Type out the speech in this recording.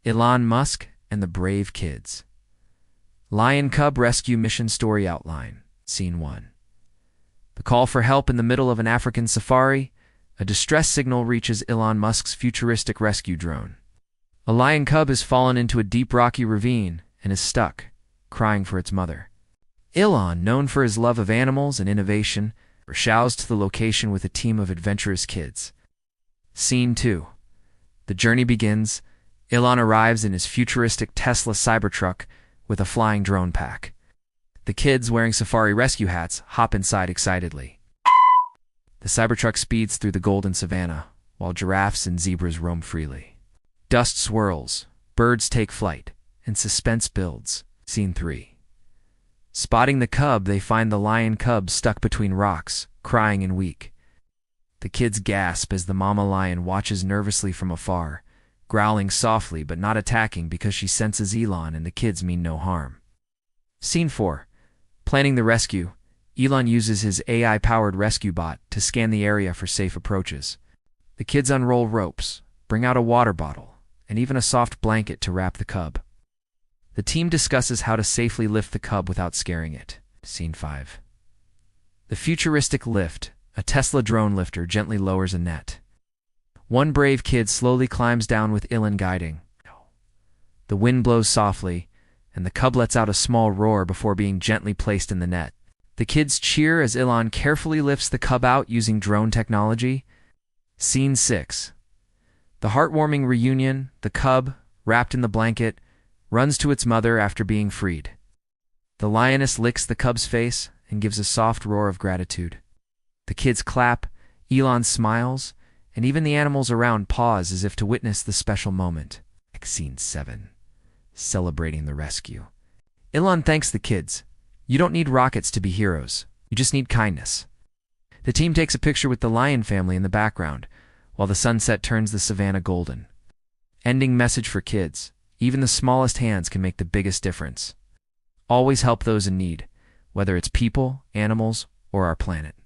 Elon Musk and the Brave Kids. Lion Cub Rescue Mission Story Outline. Scene 1. The call for help in the middle of an African safari. A distress signal reaches Elon Musk's futuristic rescue drone. A lion cub has fallen into a deep rocky ravine and is stuck, crying for its mother. Elon, known for his love of animals and innovation, rushes to the location with a team of adventurous kids. Scene 2. The journey begins. Elon arrives in his futuristic Tesla Cybertruck with a flying drone pack. The kids, wearing safari rescue hats, hop inside excitedly. The Cybertruck speeds through the golden savanna, while giraffes and zebras roam freely. Dust swirls, birds take flight, and suspense builds. Scene 3. Spotting the cub, they find the lion cub stuck between rocks, crying and weak. The kids gasp as the mama lion watches nervously from afar, growling softly but not attacking because she senses Elon and the kids mean no harm. Scene 4. Planning the rescue, Elon uses his AI-powered rescue bot to scan the area for safe approaches. The kids unroll ropes, bring out a water bottle, and even a soft blanket to wrap the cub. The team discusses how to safely lift the cub without scaring it. Scene 5. The futuristic lift, a Tesla drone lifter, gently lowers a net. One brave kid slowly climbs down with Elon guiding. The wind blows softly, and the cub lets out a small roar before being gently placed in the net. The kids cheer as Elon carefully lifts the cub out using drone technology. Scene 6. The heartwarming reunion. The cub, wrapped in the blanket, runs to its mother after being freed. The lioness licks the cub's face and gives a soft roar of gratitude. The kids clap, Elon smiles, and even the animals around pause as if to witness the special moment. Scene 7. Celebrating the rescue. Elon thanks the kids. You don't need rockets to be heroes. You just need kindness. The team takes a picture with the lion family in the background, while the sunset turns the savanna golden. Ending message for kids. Even the smallest hands can make the biggest difference. Always help those in need, whether it's people, animals, or our planet.